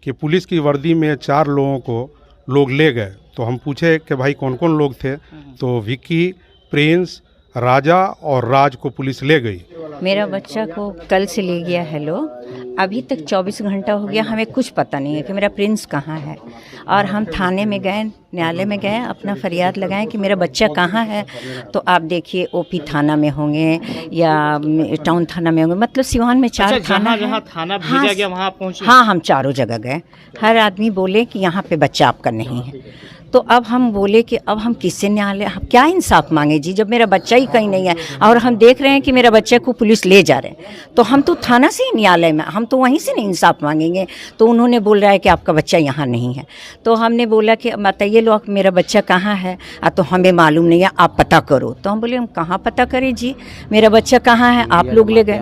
कि पुलिस की वर्दी में 4 लोगों को लोग ले गए। तो हम पूछे कि भाई कौन कौन लोग थे, तो विक्की, प्रिंस, राजा और राज को पुलिस ले गई। मेरा बच्चा को कल से ले गया है लोग, अभी तक 24 घंटा हो गया, हमें कुछ पता नहीं है कि मेरा प्रिंस कहाँ है। और हम थाने में गए, न्यायालय में गए, अपना फरियाद लगाएं कि मेरा बच्चा कहाँ है। तो आप देखिए ओपी थाना में होंगे या टाउन थाना में होंगे, मतलब सिवान में 4 थाना है। जहाँ थाना भेजा गया वहाँ पहुँचे? हाँ, हम चारों जगह गए। हर आदमी बोले कि यहाँ पे बच्चा आपका नहीं है। तो अब हम बोले कि अब हम किससे न्यायालय, हम क्या इंसाफ मांगे जी, जब मेरा बच्चा ही कहीं नहीं है और हम देख रहे हैं कि मेरा बच्चे को पुलिस ले जा रहे हैं। तो हम तो थाना से ही न्यायालय में, हम तो वहीं से नहीं इंसाफ मांगेंगे। तो उन्होंने बोल रहा है कि आपका बच्चा यहाँ नहीं है। तो हमने बोला कि बताइए लोग मेरा बच्चा कहाँ है। तो हमें मालूम नहीं है, आप पता करो। तो हम बोले हम कहाँ पता करें जी, मेरा बच्चा कहाँ है, आप लोग ले गए।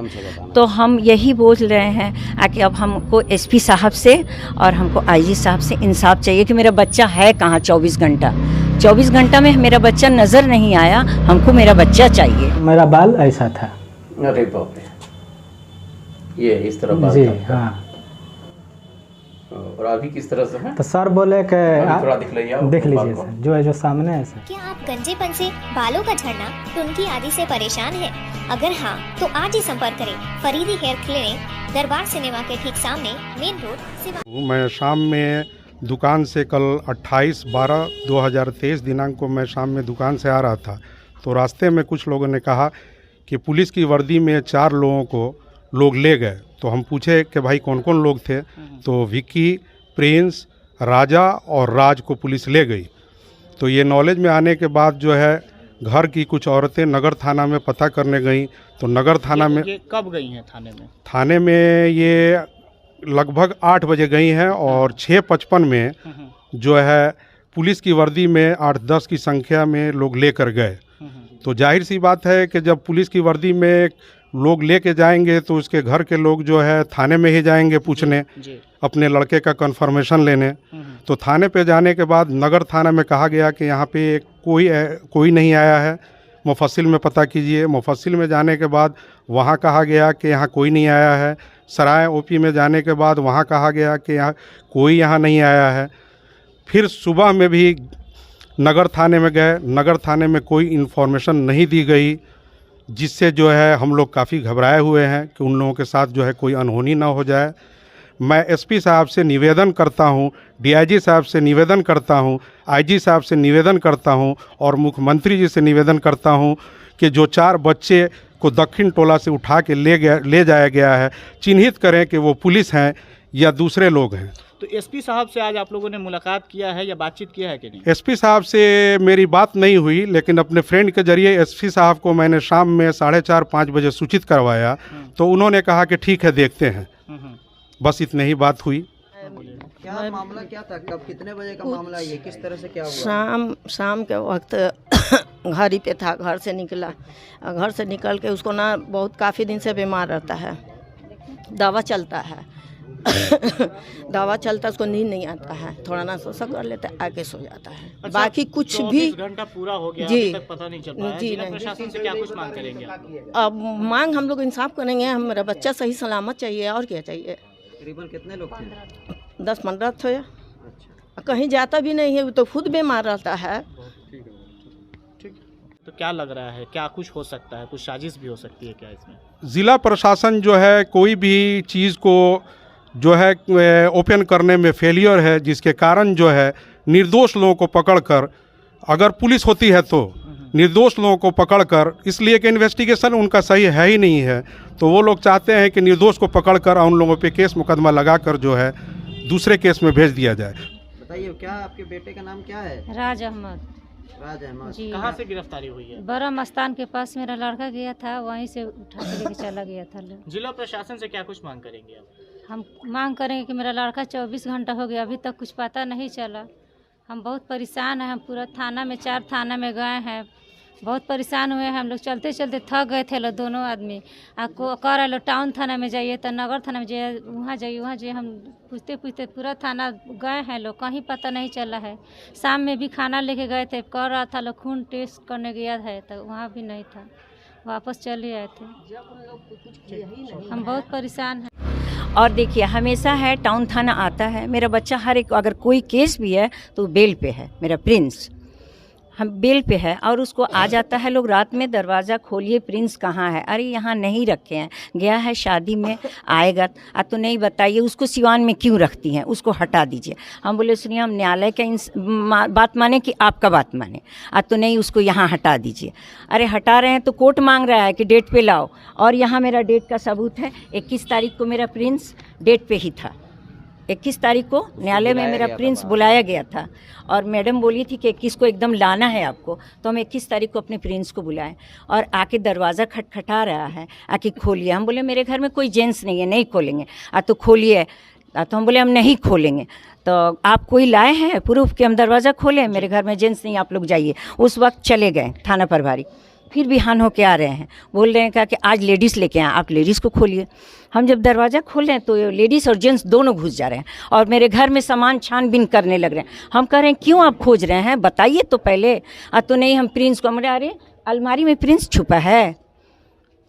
तो हम यही बोल रहे हैं कि अब हमको एसपी साहब से और हमको आईजी साहब से इंसाफ चाहिए कि मेरा बच्चा है कहाँ। 24 घंटा में मेरा बच्चा नज़र नहीं आया, हमको मेरा बच्चा चाहिए। मेरा बाल ऐसा था। अरे बाप रे, ये इस तरह बाल जी था। हाँ। और अभी किस तरह से है? तो सर बोले कि थोड़ा देख लीजिए सर, जो है जो सामने है सर। क्या आप गंजेपन से, बालों का झड़ना, टुनकी आदि से परेशान हैं? अगर हाँ तो आज ही संपर्क करें फरीदी हेयर क्लिनिक, दरबार सिनेमा के ठीक सामने, मेन रोड, सिवान। मैं शाम में दुकान से कल 28/12/2023 दिनांक को मैं शाम में दुकान से आ रहा था। तो रास्ते में कुछ लोगों ने कहा कि पुलिस की वर्दी में 4 लोगों को लोग ले गए। तो हम पूछे कि भाई कौन कौन लोग थे, तो विक्की, प्रिंस, राजा और राज को पुलिस ले गई। तो ये नॉलेज में आने के बाद जो है घर की कुछ औरतें नगर थाना में पता करने गईं। तो नगर थाना में ये कब गई हैं थाने में? थाने में ये लगभग 8 बजे गई हैं और 6:55 में जो है पुलिस की वर्दी में 8-10 की संख्या में लोग लेकर गए। तो जाहिर सी बात है कि जब पुलिस की वर्दी में लोग लेके जाएंगे तो उसके घर के लोग जो है थाने में ही जाएंगे पूछने, अपने लड़के का कंफर्मेशन लेने। तो थाने पे जाने के बाद नगर थाना में कहा गया कि यहाँ पे कोई नहीं आया है, मुफस्सिल में पता कीजिए। मुफस्सिल में जाने के बाद वहाँ कहा गया कि यहाँ कोई नहीं आया है। सराय ओपी में जाने के बाद वहाँ कहा गया कि यहाँ नहीं आया है। फिर सुबह में भी नगर थाने में गए, नगर थाने में कोई इन्फॉर्मेशन नहीं दी गई, जिससे जो है हम लोग काफ़ी घबराए हुए हैं कि उन लोगों के साथ जो है कोई अनहोनी ना हो जाए। मैं एसपी साहब से निवेदन करता हूं, डीआईजी साहब से निवेदन करता हूं, आईजी साहब से निवेदन करता हूं और मुख्यमंत्री जी से निवेदन करता हूं कि जो 4 बच्चे को दक्षिण टोला से उठा के ले जाया गया है, चिन्हित करें कि वो पुलिस हैं या दूसरे लोग हैं। तो एसपी साहब से आज आप लोगों ने मुलाकात किया है या बातचीत किया है कि नहीं? एसपी साहब से मेरी बात नहीं हुई, लेकिन अपने फ्रेंड के जरिए एसपी साहब को मैंने शाम में 4:30-5 बजे सूचित करवाया। तो उन्होंने कहा कि ठीक है देखते हैं। बस इतने ही बात हुई। क्या मामला क्या था, कब कितने बजे का मामला, ये किस तरह से क्या हुआ? शाम के वक्त घर ही पे था, घर से निकला। घर से निकल के उसको ना बहुत काफ़ी दिन से बीमार रहता है, दवा चलता है दवा चलता है, उसको नींद नहीं आता है, थोड़ा ना सोचा कर लेता है, आके सो जाता है। अच्छा, बाकी कुछ भी घंटा पूरा हो गया, जी, अभी तक पता नहीं चल पाया। जी जिला नहीं। प्रशासन से क्या कुछ मांग करेंगे आप? अब मांग हम लोग इंसाफ करेंगे, हम मेरा बच्चा सही सलामत चाहिए, और क्या चाहिए। तकरीबन कितने लोग थे? 10-15 थे। कहीं जाता भी नहीं है, वो तो खुद बीमार रहता है। तो क्या लग रहा है, क्या कुछ हो सकता है, कुछ साजिश भी हो सकती है क्या इसमें? ज़िला प्रशासन जो है कोई भी चीज़ को जो है ओपन करने में फेलियर है, जिसके कारण जो है निर्दोष लोगों को पकड़कर, अगर पुलिस होती है तो निर्दोष लोगों को पकड़कर, इसलिए कि इन्वेस्टिगेशन उनका सही है ही नहीं है, तो वो लोग चाहते हैं कि निर्दोष को पकड़कर उन लोगों पे केस मुकदमा लगाकर जो है दूसरे केस में भेज दिया जाए। बताइए क्या आपके बेटे का नाम क्या है? राज अहमद जी। कहाँ से गिरफ्तारी हुई है? बड़ा मस्तान के पास मेरा लड़का गया था, वहीं से उठा के लेके चला गया था। जिला प्रशासन से क्या कुछ मांग करेंगे आप? हम मांग करेंगे कि मेरा लड़का 24 घंटा हो गया, अभी तक कुछ पता नहीं चला। हम बहुत परेशान हैं, हम पूरा थाना में 4 थाना में गए हैं, बहुत परेशान हुए हैं हम लोग। चलते चलते थक गए थे लोग दोनों आदमी। आपको कह रहे लो टाउन थाना में जाइए, तो नगर थाना में जाइए, वहाँ जाइए। हम पूछते पूछते पूरा थाना गए हैं लोग, कहीं पता नहीं चला है। शाम में भी खाना लेके गए थे, कह रहा था लोग खून टेस्ट करने गया है, तो वहाँ भी नहीं था, वापस चले आए थे। हम बहुत परेशान हैं। और देखिए हमेशा है टाउन थाना आता है, मेरा बच्चा हर एक अगर कोई केस भी है तो बेल पे है, मेरा प्रिंस हम बेल पे है और उसको आ जाता है लोग रात में, दरवाज़ा खोलिए प्रिंस कहाँ है, अरे यहाँ नहीं रखे हैं, गया है शादी में, आएगा तो नहीं बताइए उसको सिवान में क्यों रखती हैं, उसको हटा दीजिए। हम बोले सुनिए हम न्यायालय का बात माने कि आपका बात माने, तो नहीं उसको यहाँ हटा दीजिए। अरे हटा रहे हैं तो कोर्ट मांग रहा है कि डेट पे लाओ, और यहाँ मेरा डेट का सबूत है, 21 तारीख को मेरा प्रिंस डेट पे ही था, 21 तारीख को न्यायालय में मेरा प्रिंस बुलाया गया था और मैडम बोली थी कि 21 को एकदम लाना है आपको, तो हम 21 तारीख को अपने प्रिंस को बुलाएं और आके दरवाज़ा खटखटा रहा है, आके खोलिए। हम बोले मेरे घर में कोई जेंट्स नहीं है, नहीं खोलेंगे। तो खोलिए, तो हम बोले हम नहीं खोलेंगे। तो आप कोई लाए हैं प्रूफ कि हम दरवाज़ा खोलें, मेरे घर में जेंट्स नहीं, आप लोग जाइए। उस वक्त चले गए थाना प्रभारी, फिर बिहान होके आ रहे हैं, बोल रहे हैं कि आज लेडीज़ लेके आए, आप लेडीज़ को खोलिए। हम जब दरवाज़ा खोल रहे हैं तो लेडीज़ और जेंट्स दोनों घुस जा रहे हैं और मेरे घर में सामान छानबीन करने लग रहे हैं। हम कह रहे हैं क्यों आप खोज रहे हैं, बताइए तो पहले। तो नहीं हम प्रिंस को, हमारे अरे अलमारी में प्रिंस छुपा है।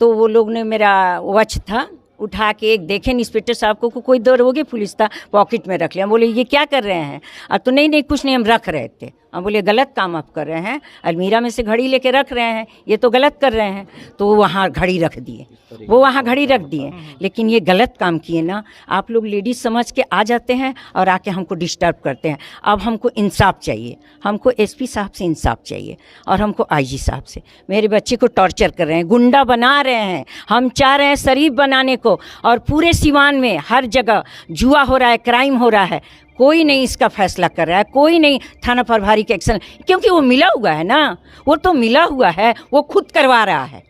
तो वो लोग ने मेरा वॉच था उठा के एक देखे इंस्पेक्टर साहब को कोई दरोगे पुलिस था, पॉकेट में रख लिया। बोले ये क्या कर रहे हैं, तो नहीं कुछ नहीं हम रख रहे थे। हम बोले गलत काम आप कर रहे हैं, अलमीरा में से घड़ी लेके रख रहे हैं, ये तो गलत कर रहे हैं। तो वहाँ घड़ी रख दिए, वो वहाँ घड़ी रख दिए, लेकिन ये गलत काम किए ना। आप लोग लेडीज़ समझ के आ जाते हैं और आके हमको डिस्टर्ब करते हैं। अब हमको इंसाफ चाहिए, हमको एसपी साहब से इंसाफ चाहिए और हमको आईजी साहब से। मेरे बच्चे को टॉर्चर कर रहे हैं, गुंडा बना रहे हैं, हम चाह रहे हैं शरीफ बनाने को। और पूरे सिवान में हर जगह जुआ हो रहा है, क्राइम हो रहा है, कोई नहीं इसका फैसला कर रहा है, कोई नहीं थाना प्रभारी के एक्शन, क्योंकि वो मिला हुआ है ना, वो तो मिला हुआ है, वो खुद करवा रहा है।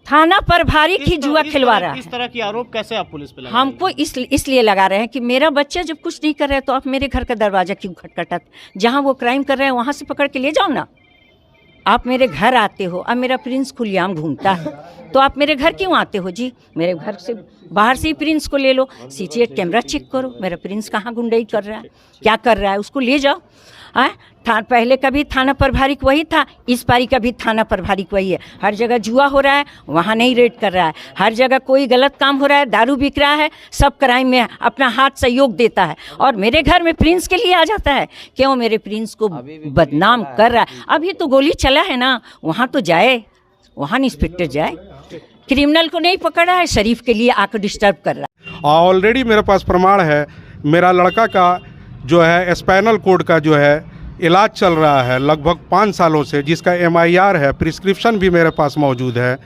थाना प्रभारी की जुआ खिलवा रहा है। इस तरह की आरोप कैसे आप पुलिस पे लगा हमको इसलिए लगा रहे हैं कि मेरा बच्चा जब कुछ नहीं कर रहा है तो आप मेरे घर का दरवाज़ा क्यों खटखटाते? जहाँ वो क्राइम कर रहे हैं वहाँ से पकड़ के ले जाओ ना। आप मेरे घर आते हो, अब मेरा प्रिंस खुलेआम घूमता है, तो आप मेरे घर क्यों आते हो जी? मेरे घर से बाहर से ही प्रिंस को ले लो, सीसीटीवी कैमरा चेक करो, मेरा प्रिंस कहाँ गुंडाई कर रहा है, क्या कर रहा है, उसको ले जाओ। पहले का भी थाना प्रभारी वही था, इस पारी का भी थाना प्रभारी वही है। हर जगह जुआ हो रहा है, वहाँ नहीं रेड कर रहा है। हर जगह कोई गलत काम हो रहा है, दारू बिक रहा है, सब क्राइम में अपना हाथ सहयोग देता है और मेरे घर में प्रिंस के लिए आ जाता है। क्यों मेरे प्रिंस को बदनाम कर रहा है? अभी तो गोली चला है ना, वहाँ तो जाए, वहाँ इंस्पेक्टर जाए। क्रिमिनल को नहीं पकड़ा है, शरीफ के लिए आकर डिस्टर्ब कर रहा है। ऑलरेडी मेरे पास प्रमाण है, मेरा लड़का का जो है स्पाइनल कोड का जो है इलाज चल रहा है लगभग 5 सालों से, जिसका MIR है, प्रिस्क्रिप्शन भी मेरे पास मौजूद है।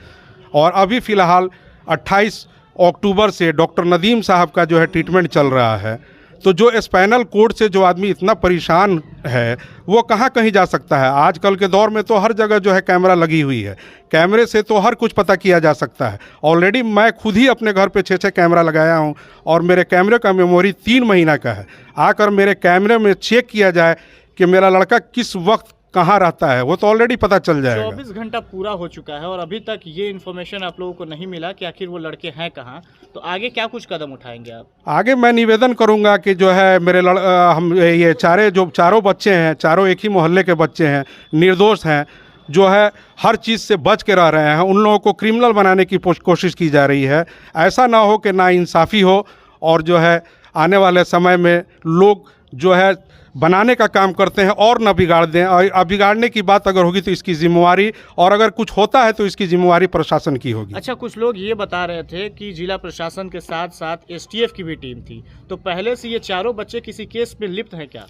और अभी फ़िलहाल 28 अक्टूबर से डॉक्टर नदीम साहब का जो है ट्रीटमेंट चल रहा है। तो जो स्पाइनल कोड से जो आदमी इतना परेशान है वो कहाँ कहीं जा सकता है? आजकल के दौर में तो हर जगह जो है कैमरा लगी हुई है, कैमरे से तो हर कुछ पता किया जा सकता है। ऑलरेडी मैं खुद ही अपने घर पे 6 कैमरा लगाया हूँ और मेरे कैमरे का मेमोरी 3 महीना का है। आकर मेरे कैमरे में चेक किया जाए कि मेरा लड़का किस वक्त कहाँ रहता है, वो तो ऑलरेडी पता चल जाएगा। 24 घंटा पूरा हो चुका है और अभी तक ये इन्फॉर्मेशन आप लोगों को नहीं मिला कि आखिर वो लड़के हैं कहाँ। तो आगे क्या कुछ कदम उठाएंगे आप? आगे मैं निवेदन करूंगा कि जो है मेरे हम ये चारों बच्चे हैं, चारों एक ही मोहल्ले के बच्चे हैं, निर्दोष हैं, जो है हर चीज़ से बच के रह रहे हैं, उन लोगों को क्रिमिनल बनाने की कोशिश की जा रही है। ऐसा ना हो कि नाइंसाफ़ी हो और जो है आने वाले समय में लोग जो है बनाने का काम करते हैं और न बिगाड़ दें। और बिगाड़ने की बात अगर होगी तो इसकी जिम्मेवारी, और अगर कुछ होता है तो इसकी जिम्मेवारी प्रशासन की होगी। अच्छा, कुछ लोग ये बता रहे थे कि जिला प्रशासन के साथ साथ STF की भी टीम थी, तो पहले से ये चारों बच्चे किसी केस में लिप्त हैं क्या?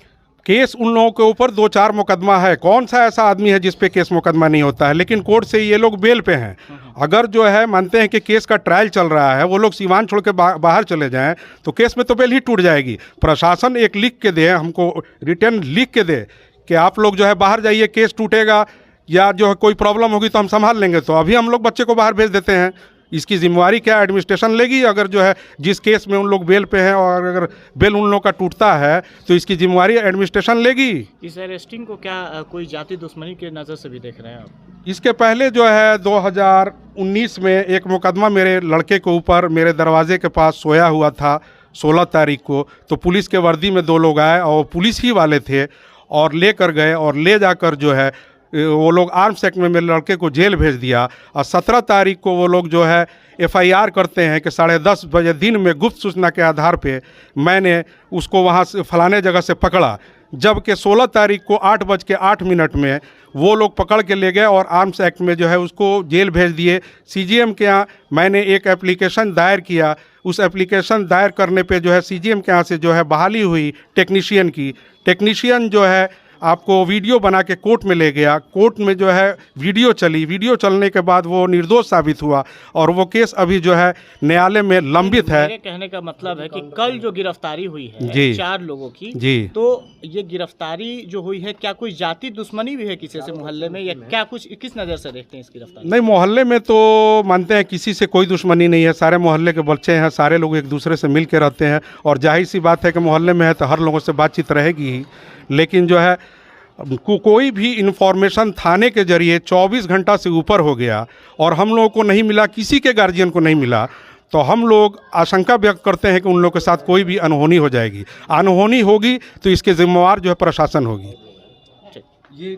केस उन लोगों के ऊपर 2-4 मुकदमा है, कौन सा ऐसा आदमी है जिस पे केस मुकदमा नहीं होता है? लेकिन कोर्ट से ये लोग बेल पे हैं। अगर जो है मानते हैं कि केस का ट्रायल चल रहा है, वो लोग सीवान छोड़ के बाहर चले जाएं तो केस में तो बेल ही टूट जाएगी। प्रशासन एक लिख के दे, हमको रिटर्न लिख के दे कि आप लोग जो है बाहर जाइए, केस टूटेगा या जो है कोई प्रॉब्लम होगी तो हम संभाल लेंगे। तो अभी हम लोग बच्चे को बाहर भेज देते हैं। इसकी जिम्मेवारी क्या एडमिनिस्ट्रेशन लेगी? अगर जो है जिस केस में उन लोग बेल पे हैं और अगर बेल उन लोगों का टूटता है तो इसकी जिम्मेवारी एडमिनिस्ट्रेशन लेगी। इस अरेस्टिंग को क्या कोई जाति दुश्मनी के नज़र से भी देख रहे हैं आप? इसके पहले जो है 2019 में एक मुकदमा मेरे लड़के के ऊपर मेरे दरवाजे के पास सोया हुआ था 16 तारीख को। तो पुलिस के वर्दी में 2 लोग आए और पुलिस ही वाले थे और लेकर गए और ले जाकर जो है वो लोग आर्म्स एक्ट में मेरे लड़के को जेल भेज दिया। और 17 तारीख को वो लोग जो है एफआईआर करते हैं कि 10:30 बजे दिन में गुप्त सूचना के आधार पे मैंने उसको वहाँ से फलाने जगह से पकड़ा, जबकि 16 तारीख को 8:08 में वो लोग पकड़ के ले गए और आर्म्स एक्ट में जो है उसको जेल भेज दिए। सीजीएम के यहाँ मैंने एक एप्लीकेशन दायर किया, उस एप्लीकेशन दायर करने पे जो है सीजीएम के यहाँ से जो है बहाली हुई टेक्नीशियन की। टेक्नीशियन जो है आपको वीडियो बना के कोर्ट में ले गया, कोर्ट में जो है वीडियो चली, वीडियो चलने के बाद वो निर्दोष साबित हुआ और वो केस अभी जो है न्यायालय में लंबित है। मेरे कहने का मतलब है कि कल जो गिरफ्तारी हुई है जी 4 लोगों की, जी, तो ये गिरफ्तारी जो हुई है क्या कोई जाति दुश्मनी भी है किसी से मोहल्ले में, या क्या कुछ किस नज़र से देखते हैं इस गिरफ्तारी? नहीं, मोहल्ले में तो मानते हैं किसी से कोई दुश्मनी नहीं है, सारे मोहल्ले के बच्चे हैं, सारे लोग एक दूसरे से मिल के रहते हैं और जाहिर सी बात है कि मोहल्ले में है तो हर लोगों से बातचीत रहेगी ही। लेकिन जो है कोई भी इन्फॉर्मेशन थाने के जरिए 24 घंटा से ऊपर हो गया और हम लोगों को नहीं मिला, किसी के गार्जियन को नहीं मिला, तो हम लोग आशंका व्यक्त करते हैं कि उन लोगों के साथ कोई भी अनहोनी हो जाएगी। अनहोनी होगी तो इसके जिम्मेवार जो है प्रशासन होगी। ये